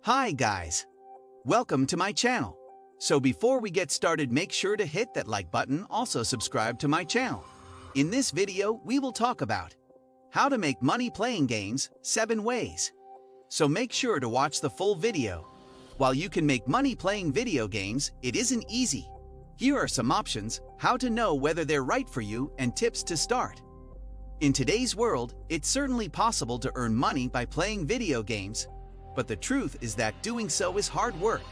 Hi guys! Welcome to my channel. So before we get started, make sure to hit that like button, also subscribe to my channel. In this video, we will talk about how to make money playing games, 7 ways. So make sure to watch the full video. While you can make money playing video games, it isn't easy. Here are some options, how to know whether they're right for you, and tips to start. In today's world, it's certainly possible to earn money by playing video games, but the truth is that doing so is hard work.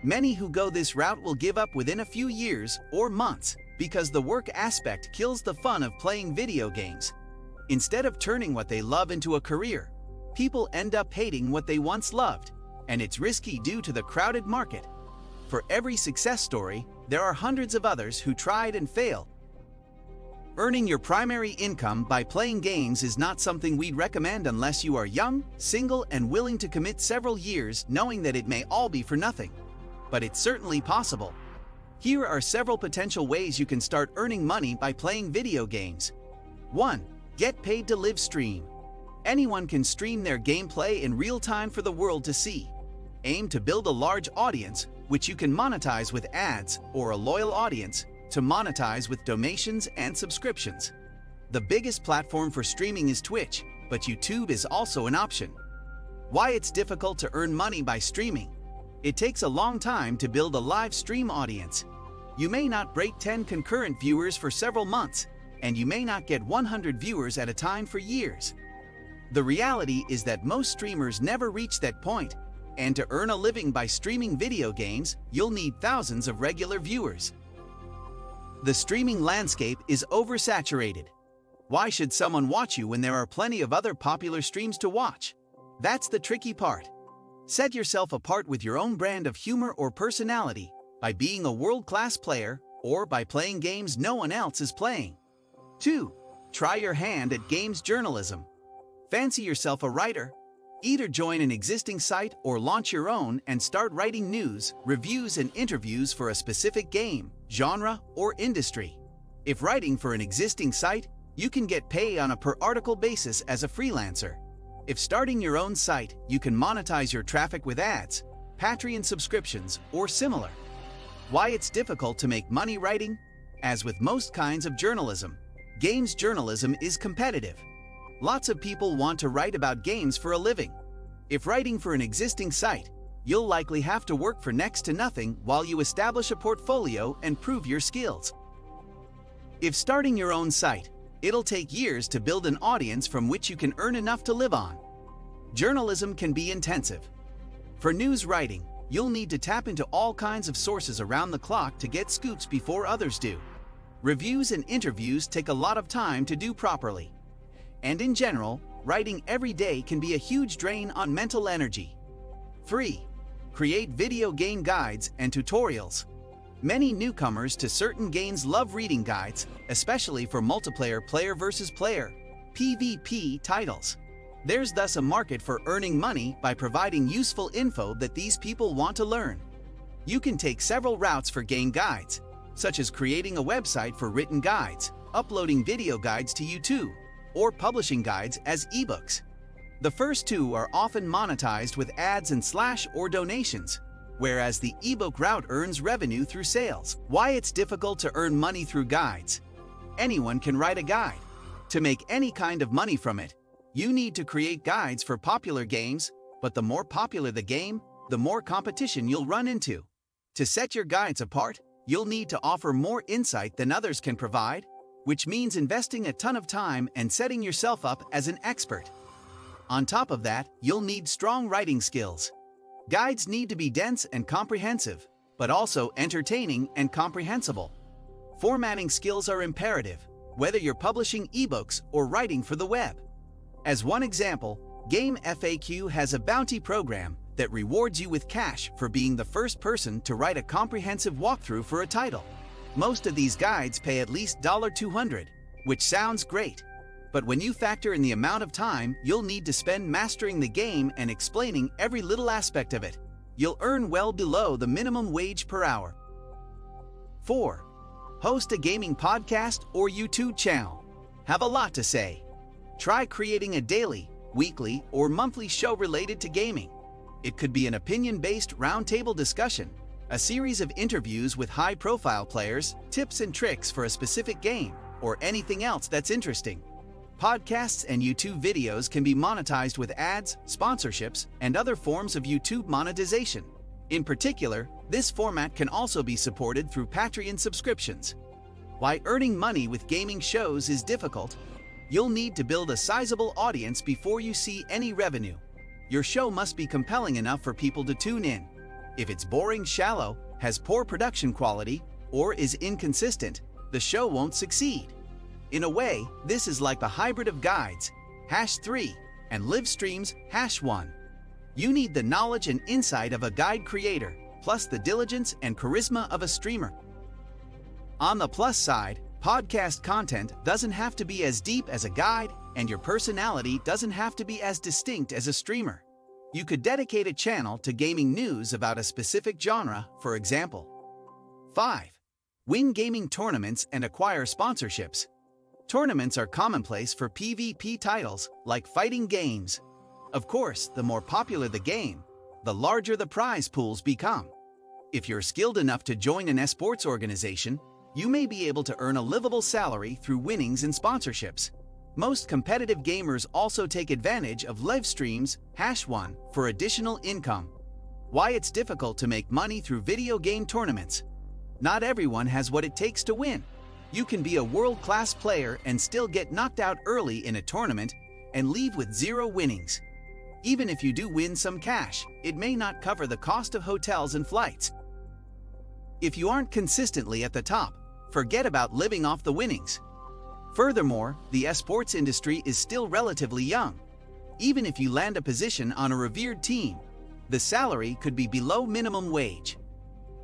Many who go this route will give up within a few years or months because the work aspect kills the fun of playing video games. Instead of turning what they love into a career, people end up hating what they once loved, and it's risky due to the crowded market. For every success story, there are hundreds of others who tried and failed. Earning your primary income by playing games is not something we'd recommend unless you are young, single, and willing to commit several years knowing that it may all be for nothing. But it's certainly possible. Here are several potential ways you can start earning money by playing video games. 1. Get paid to live stream. Anyone can stream their gameplay in real time for the world to see. Aim to build a large audience, which you can monetize with ads, or a loyal audience to monetize with donations and subscriptions. The biggest platform for streaming is Twitch, but YouTube is also an option. Why it's difficult to earn money by streaming? It takes a long time to build a live stream audience. You may not break 10 concurrent viewers for several months, and you may not get 100 viewers at a time for years. The reality is that most streamers never reach that point, and to earn a living by streaming video games, you'll need thousands of regular viewers. The streaming landscape is oversaturated. Why should someone watch you when there are plenty of other popular streams to watch? That's the tricky part. Set yourself apart with your own brand of humor or personality by being a world-class player or by playing games no one else is playing. 2. Try your hand at games journalism. Fancy yourself a writer? Either join an existing site or launch your own and start writing news, reviews, and interviews for a specific game, genre, or industry. If writing for an existing site, you can get paid on a per-article basis as a freelancer. If starting your own site, you can monetize your traffic with ads, Patreon subscriptions, or similar. Why it's difficult to make money writing? As with most kinds of journalism, games journalism is competitive. Lots of people want to write about games for a living. If writing for an existing site, you'll likely have to work for next to nothing while you establish a portfolio and prove your skills. If starting your own site, it'll take years to build an audience from which you can earn enough to live on. Journalism can be intensive. For news writing, you'll need to tap into all kinds of sources around the clock to get scoops before others do. Reviews and interviews take a lot of time to do properly. And in general, writing every day can be a huge drain on mental energy. 3. Create video game guides and tutorials. Many newcomers to certain games love reading guides, especially for multiplayer player versus player (PvP) titles. There's thus a market for earning money by providing useful info that these people want to learn. You can take several routes for game guides, such as creating a website for written guides, uploading video guides to YouTube, or publishing guides as ebooks. The first two are often monetized with ads and or donations, whereas the ebook route earns revenue through sales. Why it's difficult to earn money through guides? Anyone can write a guide. To make any kind of money from it, you need to create guides for popular games, but the more popular the game, the more competition you'll run into. To set your guides apart, you'll need to offer more insight than others can provide, which means investing a ton of time and setting yourself up as an expert. On top of that, you'll need strong writing skills. Guides need to be dense and comprehensive, but also entertaining and comprehensible. Formatting skills are imperative, whether you're publishing ebooks or writing for the web. As one example, Game FAQ has a bounty program that rewards you with cash for being the first person to write a comprehensive walkthrough for a title. Most of these guides pay at least $200, which sounds great. But when you factor in the amount of time you'll need to spend mastering the game and explaining every little aspect of it, you'll earn well below the minimum wage per hour. 4. Host a gaming podcast or YouTube channel. Have a lot to say. Try creating a daily, weekly, or monthly show related to gaming. It could be an opinion-based roundtable discussion, a series of interviews with high-profile players, tips and tricks for a specific game, or anything else that's interesting. Podcasts and YouTube videos can be monetized with ads, sponsorships, and other forms of YouTube monetization. In particular, this format can also be supported through Patreon subscriptions. Why earning money with gaming shows is difficult? You'll need to build a sizable audience before you see any revenue. Your show must be compelling enough for people to tune in. If it's boring, shallow, has poor production quality, or is inconsistent, the show won't succeed. In a way, this is like the hybrid of guides, #3, and live streams, #1. You need the knowledge and insight of a guide creator, plus the diligence and charisma of a streamer. On the plus side, podcast content doesn't have to be as deep as a guide, and your personality doesn't have to be as distinct as a streamer. You could dedicate a channel to gaming news about a specific genre, for example. 5. Win gaming tournaments and acquire sponsorships. Tournaments are commonplace for PvP titles, like fighting games. Of course, the more popular the game, the larger the prize pools become. If you're skilled enough to join an esports organization, you may be able to earn a livable salary through winnings and sponsorships. Most competitive gamers also take advantage of live streams, #1, for additional income. Why it's difficult to make money through video game tournaments. Not everyone has what it takes to win. You can be a world-class player and still get knocked out early in a tournament and leave with 0 winnings. Even if you do win some cash, it may not cover the cost of hotels and flights. If you aren't consistently at the top, forget about living off the winnings. Furthermore, the esports industry is still relatively young. Even if you land a position on a revered team, the salary could be below minimum wage.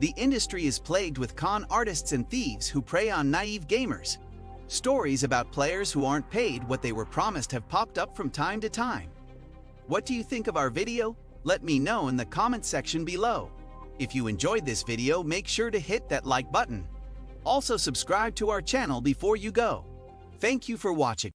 The industry is plagued with con artists and thieves who prey on naive gamers. Stories about players who aren't paid what they were promised have popped up from time to time. What do you think of our video? Let me know in the comment section below. If you enjoyed this video, make sure to hit that like button. Also subscribe to our channel before you go. Thank you for watching.